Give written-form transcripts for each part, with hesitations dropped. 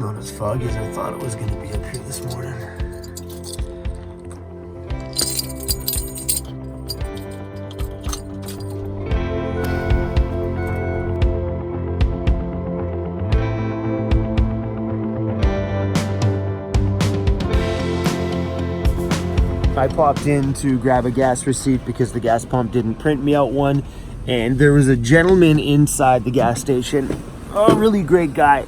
not as foggy as I thought it was going to be up here this morning. I popped in to grab a gas receipt because the gas pump didn't print me out one, and there was a gentleman inside the gas station, a really great guy,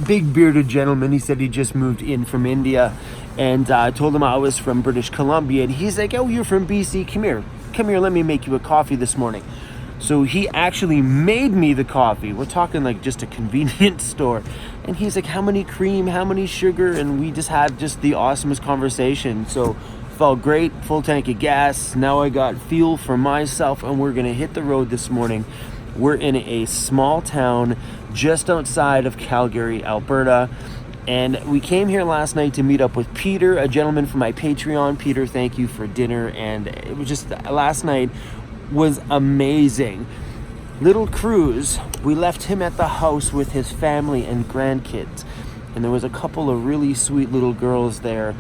big bearded gentleman. He said he just moved in from India, and I told him I was from British Columbia, and he's like, oh, you're from BC, come here, let me make you a coffee this morning. So he actually made me the coffee. We're talking like just a convenience store. And he's like, how many cream, how many sugar? And we just had just the awesomest conversation. So felt great, full tank of gas. Now I got fuel for myself, and we're gonna hit the road this morning. We're in a small town just outside of Calgary, Alberta. And we came here last night to meet up with Peter, a gentleman from my Patreon. Peter, thank you for dinner. And it was just, last night was amazing. Little Cruz, we left him at the house with his family and grandkids, and there was a couple of really sweet little girls there,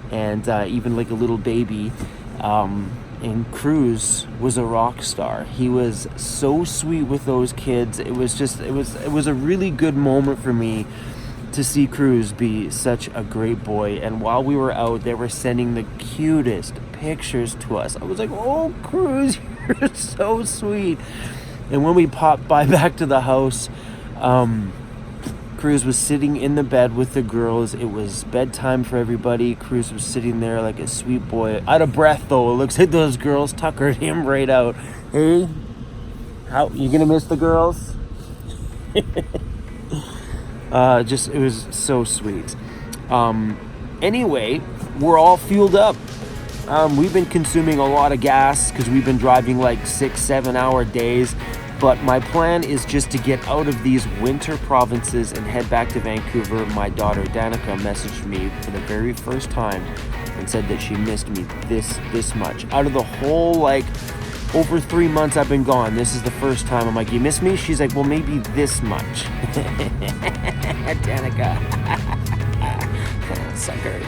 and even like a little baby, and Cruz was a rock star. He was so sweet with those kids. It was a really good moment for me to see Cruz be such a great boy. And while we were out, they were sending the cutest pictures to us. I was like, oh, Cruz, you're so sweet. And when we popped by back to the house, Cruz was sitting in the bed with the girls. It was bedtime for everybody. Cruz was sitting there like a sweet boy, out of breath though. It looks like those girls tuckered him right out. Hey, how you gonna miss the girls? It was so sweet. Anyway, we're all fueled up. We've been consuming a lot of gas because we've been driving like 6-7 hour days. But my plan is just to get out of these winter provinces and head back to Vancouver. My daughter Danica messaged me for the very first time and said that she missed me this much. Out of the whole like over 3 months I've been gone, this is the first time. I'm like, you miss me? She's like, well, maybe this much. Danica. Sucker.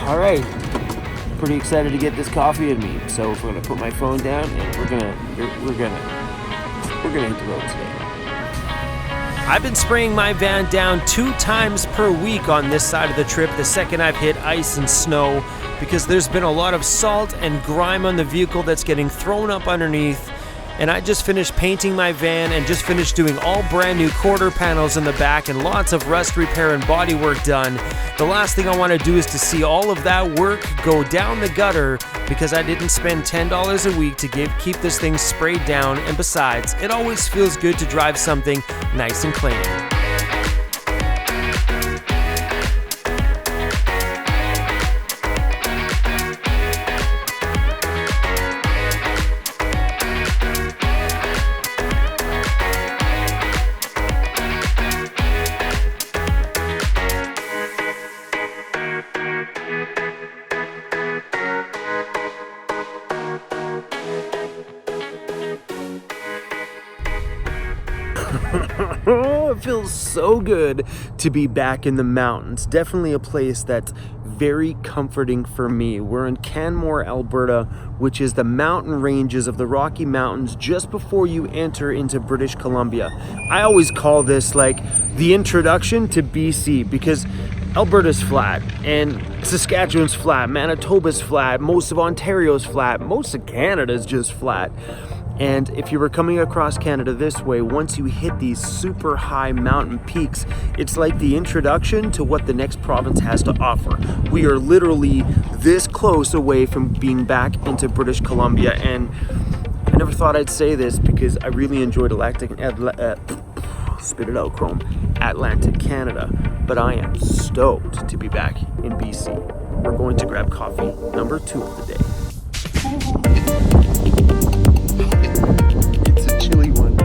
All right. Pretty excited to get this coffee in me, so we're gonna put my phone down and we're gonna hit the road today. I've been spraying my van down 2 times per week on this side of the trip, the second I've hit ice and snow, because there's been a lot of salt and grime on the vehicle that's getting thrown up underneath. And I just finished painting my van and just finished doing all brand new quarter panels in the back and lots of rust repair and body work done. The last thing I want to do is to see all of that work go down the gutter because I didn't spend $10 a week to keep this thing sprayed down. And besides, it always feels good to drive something nice and clean. It feels so good to be back in the mountains. Definitely a place that's very comforting for me. We're in Canmore, Alberta, which is the mountain ranges of the Rocky Mountains just before you enter into British Columbia. I always call this like the introduction to BC because Alberta's flat and Saskatchewan's flat, Manitoba's flat, most of Ontario's flat, most of Canada's just flat. And if you were coming across Canada this way, once you hit these super high mountain peaks, it's like the introduction to what the next province has to offer. We are literally this close away from being back into British Columbia, and I never thought I'd say this because I really enjoyed Atlantic Canada, but I am stoked to be back in BC. We're going to grab coffee number 2 of the day. It's a chilly one.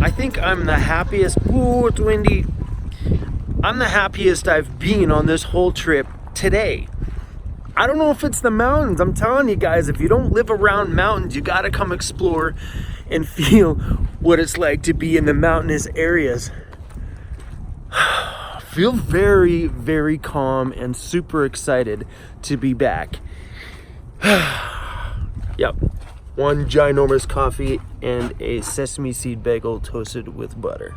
I think I'm the happiest. Ooh, it's windy. I'm the happiest I've been on this whole trip today. I don't know if it's the mountains. I'm telling you guys, if you don't live around mountains, you gotta come explore and feel what it's like to be in the mountainous areas. Feel very, very calm and super excited to be back. Yep, one ginormous coffee and a sesame seed bagel toasted with butter.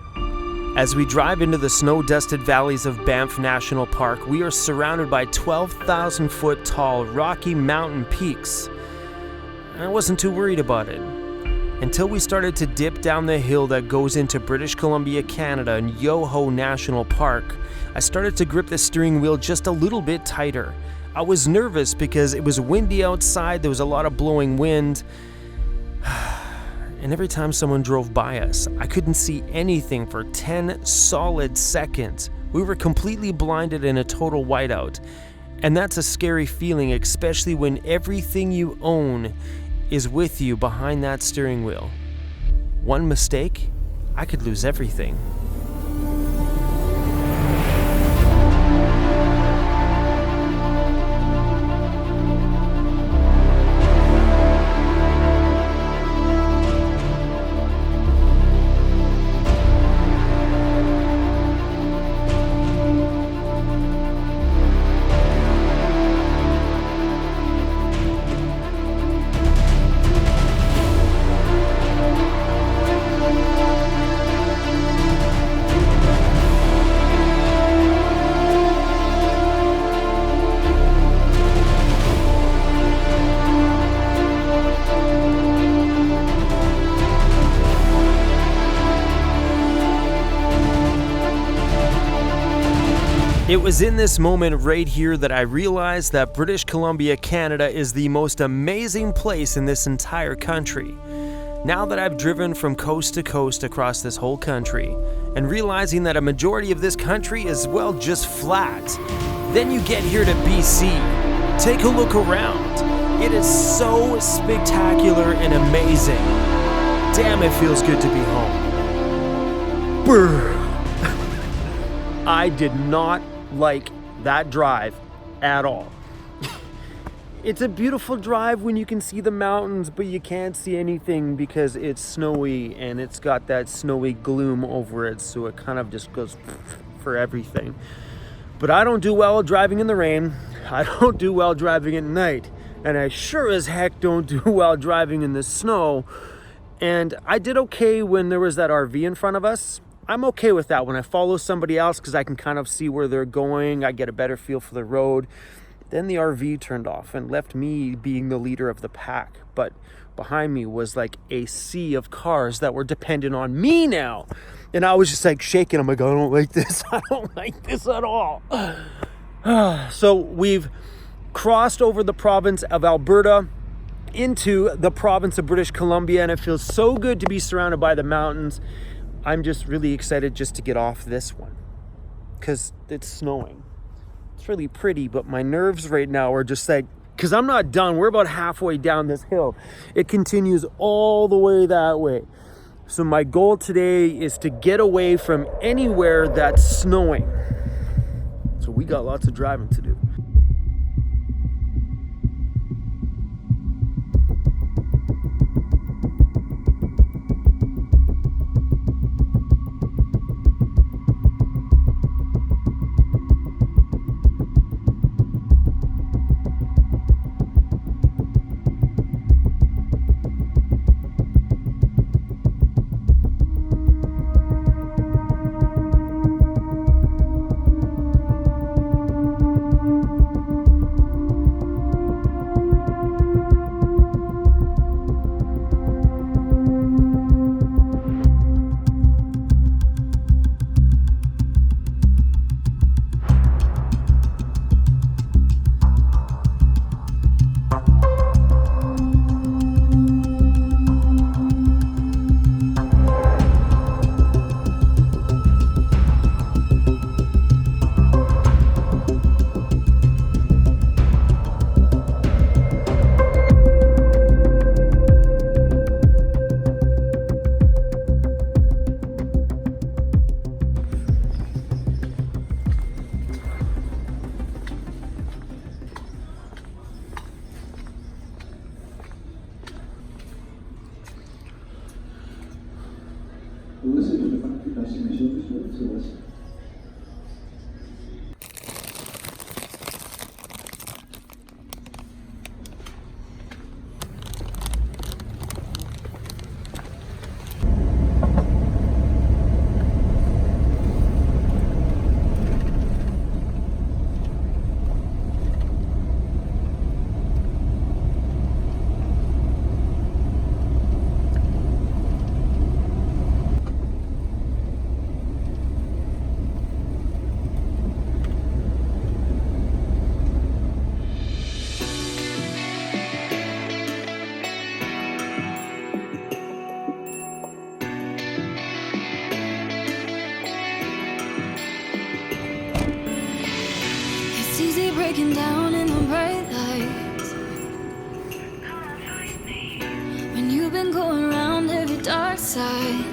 As we drive into the snow-dusted valleys of Banff National Park, we are surrounded by 12,000-foot tall Rocky Mountain peaks. I wasn't too worried about it until we started to dip down the hill that goes into British Columbia, Canada and Yoho National Park. I started to grip the steering wheel just a little bit tighter. I was nervous because it was windy outside, there was a lot of blowing wind. And every time someone drove by us, I couldn't see anything for 10 solid seconds. We were completely blinded in a total whiteout. And that's a scary feeling, especially when everything you own is with you behind that steering wheel. One mistake, I could lose everything. It was in this moment right here that I realized that British Columbia, Canada is the most amazing place in this entire country. Now that I've driven from coast to coast across this whole country, and realizing that a majority of this country is, well, just flat, then you get here to BC. Take a look around. It is so spectacular and amazing. Damn, it feels good to be home. Brr. I did not like that drive at all. It's a beautiful drive when you can see the mountains, but you can't see anything because it's snowy and it's got that snowy gloom over it, so it kind of just goes for everything. But I don't do well driving in the rain. I don't do well driving at night, and I sure as heck don't do well driving in the snow. And I did okay when there was that RV in front of us. I'm okay with that when I follow somebody else because I can kind of see where they're going. I get a better feel for the road. Then the RV turned off and left me being the leader of the pack. But behind me was like a sea of cars that were dependent on me now. And I was just like shaking. I'm like, I don't like this. I don't like this at all. So we've crossed over the province of Alberta into the province of British Columbia, and it feels so good to be surrounded by the mountains. I'm just really excited just to get off this one because it's snowing. It's really pretty, but my nerves right now are just like, because I'm not done. We're about halfway down this hill. It continues all the way that way. So my goal today is to get away from anywhere that's snowing. So we got lots of driving to do. Breaking down in the bright lights, when you've been going around every dark side,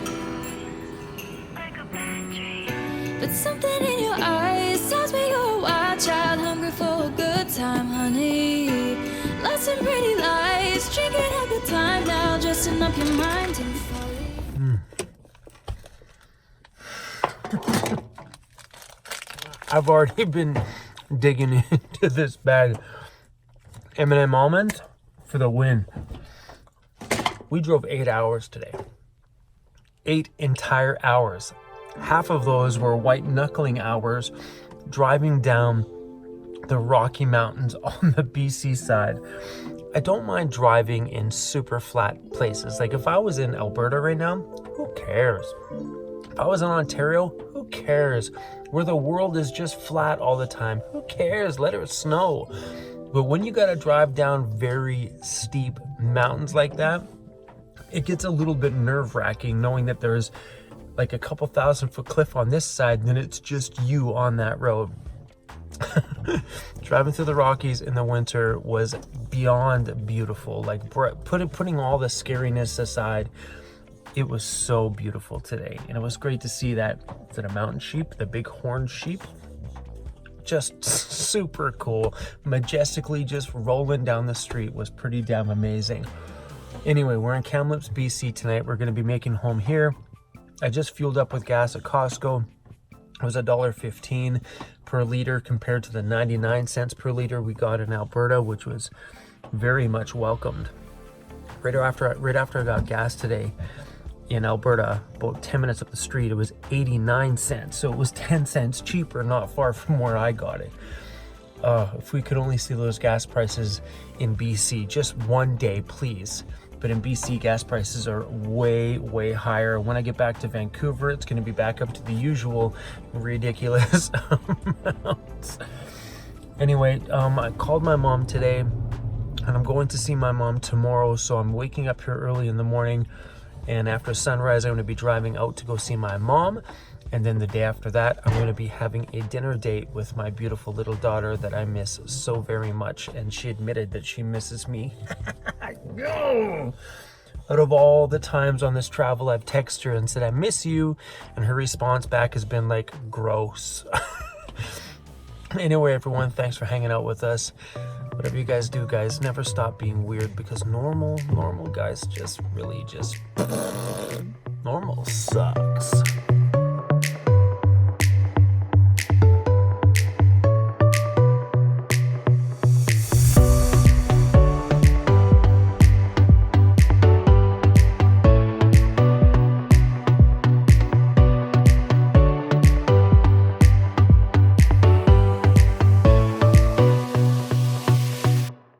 but something in your eyes tells me you're a wild child, hungry for a good time, honey. Lots of pretty lights, drinking a good time now, dressing up your mind in folly. I've already been digging into this bag. M&M almonds for the win. We drove 8 hours today. 8 entire hours. Half of those were white knuckling hours driving down the Rocky Mountains on the BC side. I don't mind driving in super flat places. Like if I was in Alberta right now, who cares? If I was in Ontario, who cares? Where the world is just flat all the time, who cares? Let it snow. But when you gotta drive down very steep mountains like that, it gets a little bit nerve-wracking knowing that there's like a couple 1,000-foot cliff on this side and then it's just you on that road. Driving through the Rockies in the winter was beyond beautiful. Like putting all the scariness aside, it was so beautiful today. And it was great to see that, is it a mountain sheep? The big horned sheep? Just super cool. Majestically just rolling down the street was pretty damn amazing. Anyway, we're in Kamloops, BC tonight. We're gonna be making home here. I just fueled up with gas at Costco. It was $1.15 per liter compared to the 99 cents per liter we got in Alberta, which was very much welcomed. Right after I got gas today in Alberta, about 10 minutes up the street, it was 89 cents. So it was 10 cents cheaper, not far from where I got it. If we could only see those gas prices in BC, just one day, please. But in BC, gas prices are way, way higher. When I get back to Vancouver, it's gonna be back up to the usual ridiculous amounts. Anyway, I called my mom today and I'm going to see my mom tomorrow. So I'm waking up here early in the morning, and after sunrise, I'm gonna be driving out to go see my mom. And then the day after that, I'm gonna be having a dinner date with my beautiful little daughter that I miss so very much. And she admitted that she misses me. No! Out of all the times on this travel, I've texted her and said, I miss you. And her response back has been like, gross. Anyway, everyone, thanks for hanging out with us. Whatever you guys do, guys, never stop being weird, because normal guys just really just normal sucks.